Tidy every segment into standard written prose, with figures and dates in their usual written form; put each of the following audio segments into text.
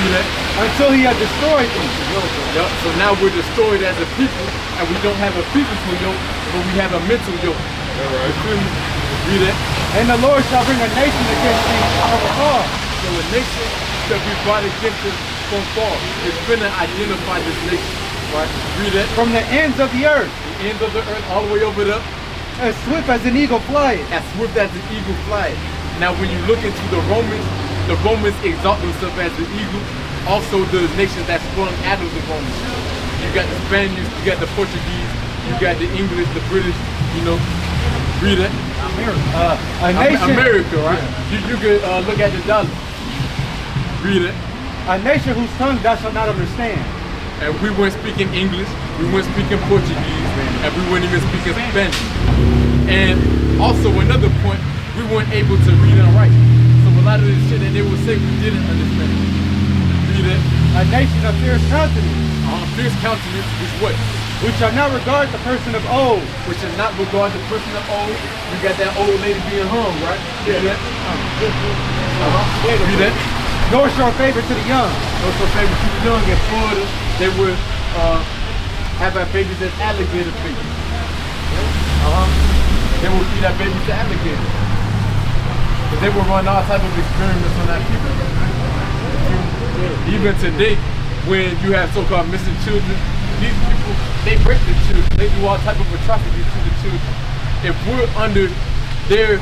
Read that. Until he had destroyed them. Yep. So now we're destroyed as a people, and we don't have a physical yoke, but we have a mental yoke. All right. Read that. And the Lord shall bring a nation against thee from afar. So a nation shall be brought against us from far. It's going to identify this nation. Right? Read that. From the ends of the earth. The ends of the earth all the way over there. As swift as an eagle flieth. As swift as an eagle flieth. Now when you look into the Romans exalt themselves as the eagle. Also the nations that sprung out of the Romans. You got the Spaniards, you got the Portuguese, you got the English, the British, you know. Read that. America, right? Yeah. You could look at the dollar. Read it. A nation whose tongue thou shalt not understand. And we weren't speaking English, we weren't speaking Portuguese, and we weren't even speaking Spanish. And also another point, we weren't able to read and write. So a lot of this shit that they would say we didn't understand. Read it. A nation of fierce countenance. Fierce countenance is what? Which shall not regard the person of old. Which shall not regard the person of old. You got that old lady being hung, right? Yeah. Read that. Nor show favor to the young. Nor show favor to the young. In Florida, they would have our babies as alligator babies. They would feed our babies to alligators. But they would run all type of experiments on our people. Even today, when you have so-called missing children, these people, they break the children. They do all type of atrocities to the children. If we're under their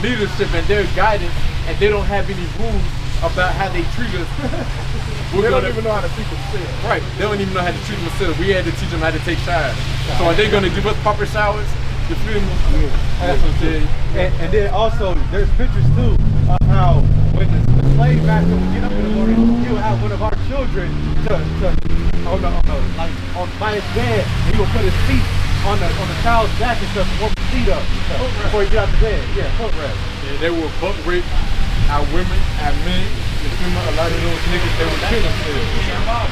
leadership and their guidance, and they don't have any rules about how they treat us, they don't even know how to treat themselves. Right, they don't even know how to treat themselves. We had to teach them how to take showers. So are they going to give us proper showers? You feel me? Yeah. That's what I'm saying. And then also, there's pictures too of how when the slave master would get up in the morning, he would have one of our children by his bed, and he would put his feet on the child's back and stuff, warm his feet up before he got out of bed. Yeah, foot rest. Yeah, they will buck rape our women, our men. You feel me? A lot of those niggas, they would kill themselves.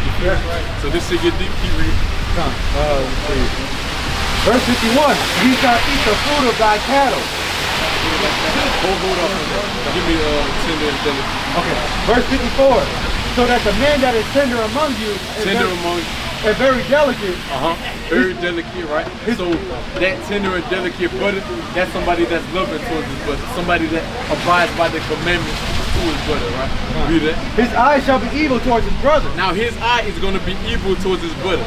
You feel me? So this shit get deep. Keep reading. Verse 51, ye shall eat the fruit of thy cattle. Hold on. Give me tender and delicate. Okay. Verse 54, so that the man that is tender among you and very delicate. Very delicate, right? So that tender and delicate brother, that's somebody that's loving towards his brother. Somebody that abides by the commandments to his brother, right? Read that. His eye shall be evil towards his brother. Now his eye is going to be evil towards his brother.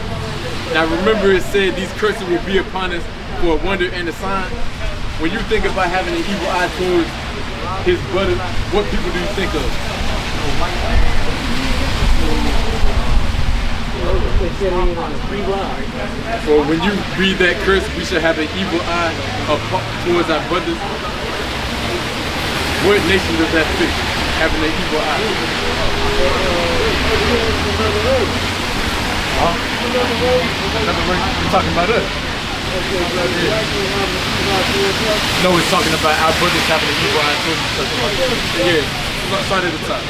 Now remember it said these curses will be upon us for a wonder and a sign. When you think about having an evil eye towards his brother, what people do you think of? So when you read that curse, we should have an evil eye towards our brothers. What nation does that fit? Having an evil eye? Another race? You're talking about us? No, it's talking about our brothers having an evil eye towards each other. Yeah. Start at the top.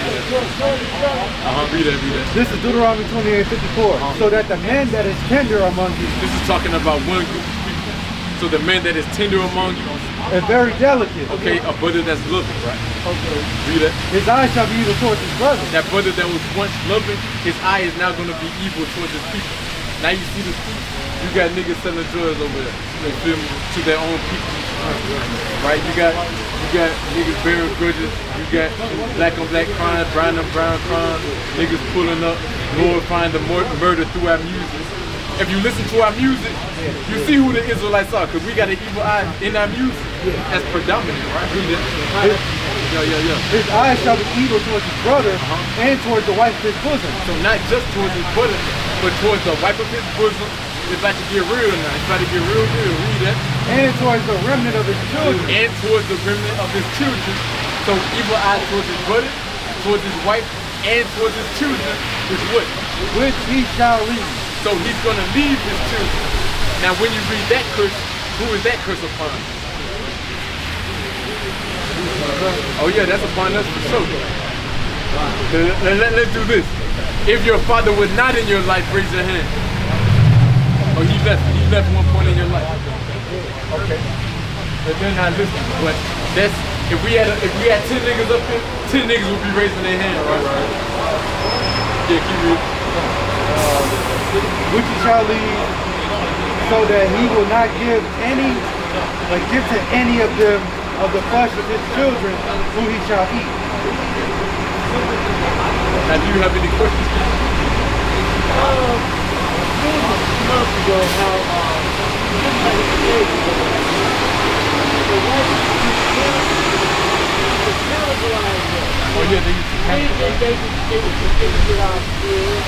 Read that. This is Deuteronomy 28:54. So that the man that is tender among you. This is talking about one group of people. So the man that is tender among you. And very delicate. Okay, a brother that's loving, right? Okay. Read that. His eye shall be evil towards his brother. That brother that was once loving, his eye is now going to be evil towards his people. Now you see the streets. You got niggas selling drugs over there. You feel me? To their own people. Right? You got niggas bearing grudges. You got black on black crime, brown on brown crime. Niggas pulling up, glorifying the murder through our music. If you listen to our music, you see who the Israelites are, because we got an evil eye in our music. That's predominant, right? Yeah. His eye shall be evil towards his brother and towards the wife of his bosom. So not just towards his brother, but towards the wife of his bosom. It's about to get real now. It's about to get real. Read that. And towards the remnant of his children. And towards the remnant of his children. So evil eye towards his brother, towards his wife, and towards his children, which what? Which he shall leave. So he's going to leave his children. Now when you read that curse, who is that curse upon? Oh yeah, that's upon us for sure. Let's do this. If your father was not in your life, raise your hand. Oh, he left one point in your life. Okay. But they're not listening. But that's if we had 10 niggas up here, 10 niggas would be raising their hand, right? Yeah, keep reading. Which he shall leave, so that he will not give to any of them of the flesh of his children who he shall eat. Now, do you have any questions? Months ago, how Oh yeah, they used to they would get our food,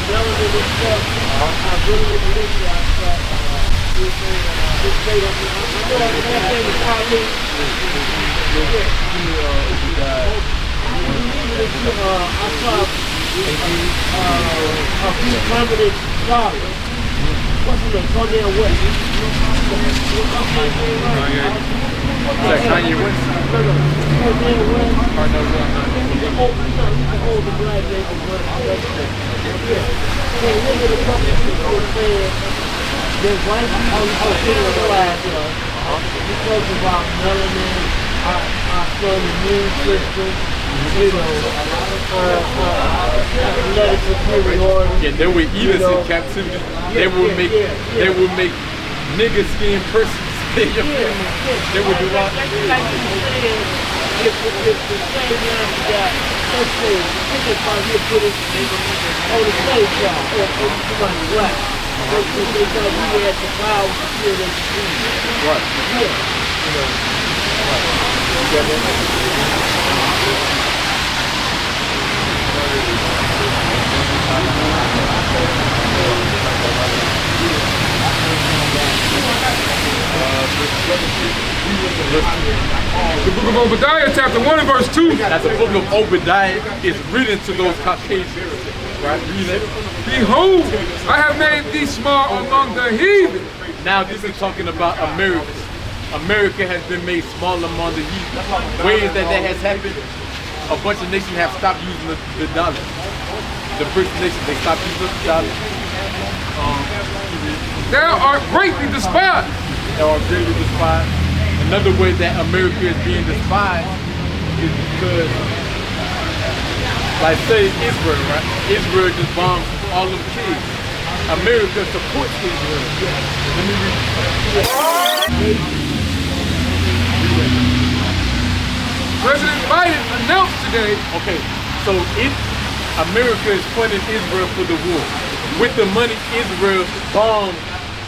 melanin and stuff. I really appreciate that. This made up. I know that thing is probably. I saw a few permanent jobbers. What's the name? Cornell West. like Kanye West. Cornell West. Cornell West. He's an older black nigga, but hey, look at a couple of people saying their white people class, he talks about melanin, our son immune system, athletic superiority. Yeah, they would eat us in captivity. They would make nigga skin persons. They would do all. If the slave master got, let's say, out here put it on the slave job, or somebody black, they thought we had the power to kill their disease. Right. Yeah. The book of Obadiah, chapter 1 and verse 2. That the book of Obadiah is written to those Caucasians. Right? Read it. Behold, I have made thee small among the heathen. Now this is talking about America. America has been made small among the heathen. Ways that has happened, a bunch of nations have stopped using the dollar. The British nation, they stopped using the dollar. Thou art greatly despised. They are greatly despised. Another way that America is being despised is because, like say Israel, right? Israel just bombs all of the kids. America supports Israel. Let me read. President Biden announced today. Okay, so America is funding Israel for the war. With the money, Israel bombed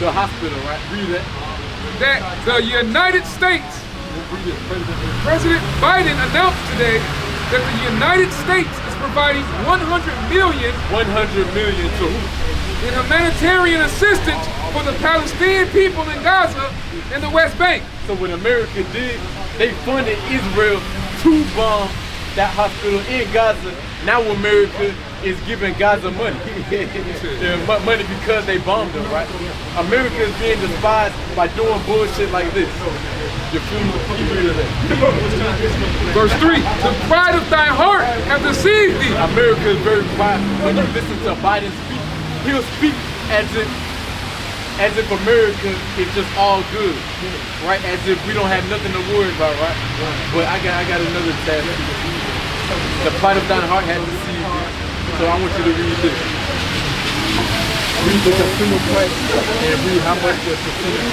the hospital, right? Read that. That the United States, President Biden announced today that the United States is providing 100 million to who? in humanitarian assistance for the Palestinian people in Gaza and the West Bank. So what America did, they funded Israel to bomb that hospital in Gaza. Now America is giving Gaza money. Money because they bombed them, right? America is being despised by doing bullshit like this. You feel me? Verse 3, the pride of thy heart hath deceived thee. America is very quiet. When you listen to Biden speak, he'll speak as if America is just all good, right? As if we don't have nothing to worry about, right? But I got another tab. The pride of thine heart has deceived thee. So I want you to read this. Read the consumer price and read how much the percentage.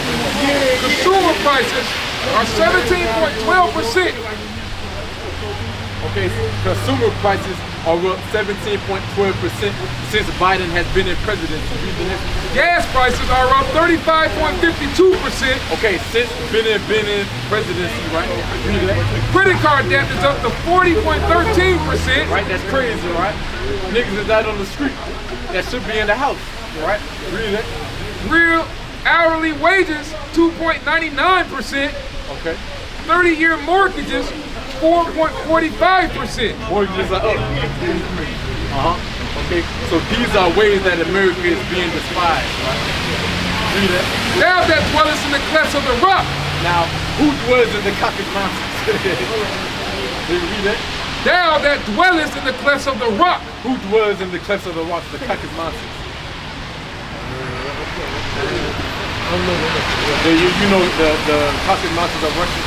Consumer prices are 17.12%. Okay, consumer prices are up 17.12% since Biden has been in presidency. Read the next one. Gas prices are up 35.52%. Okay, since been in presidency, right? Read that. Credit card debt is up to 40.13%. Right, that's crazy, right? Niggas is out on the street that should be in the house, right? Read that. Real hourly wages 2.99%. Okay. 30-year mortgages 4.45%. Mortgages are up. Okay, so these are ways that America is being despised, right? Read that. Thou that dwellest in the clefts of the rock. Now, who dwells in the Caucasus Mountains? Read that. Thou that dwellest in the clefts of the rock. Who dwells in the clefts of the rock, the Caucasus Mountains? You know the Caucasus Mountains are Russian?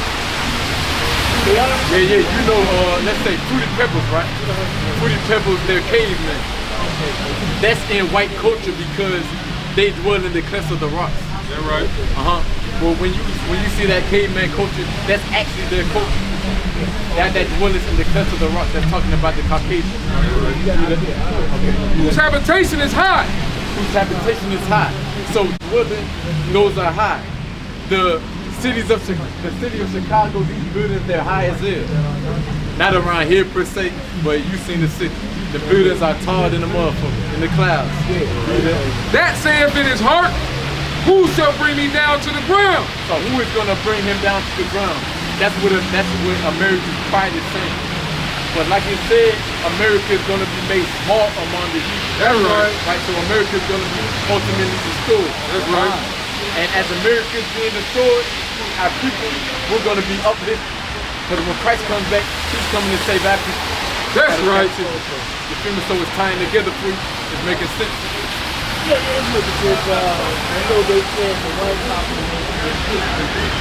Yeah, you know, let's say Fruity Pebbles, right? Fruity Pebbles, they're cavemen. That's in white culture because they dwell in the clefts of the rocks. Is that right? Well, when you see that caveman culture, that's actually their culture. That dwellers in the clefts of the rocks. That's talking about the Caucasians. Whose habitation is high. Whose habitation is high. So dwelling, those are high. The city of Chicago, these buildings, they're high as hell. Not around here per se, but you seen the city. The buildings are taller than the motherfucker, in the clouds. That saith in his heart, who shall bring me down to the ground? So who is gonna bring him down to the ground? That's what America's pride is saying. But like you said, America is gonna be made small among the heathen. That's right. Right, so America is gonna be ultimately destroyed. That's right. And as America is being destroyed, our people, we're gonna be uplifted. Because when Christ comes back, he's coming to save our people. That's right. You feel me? So it's tying together for you. It's making sense. Yeah, it's making sense. I know they said the white population is 50.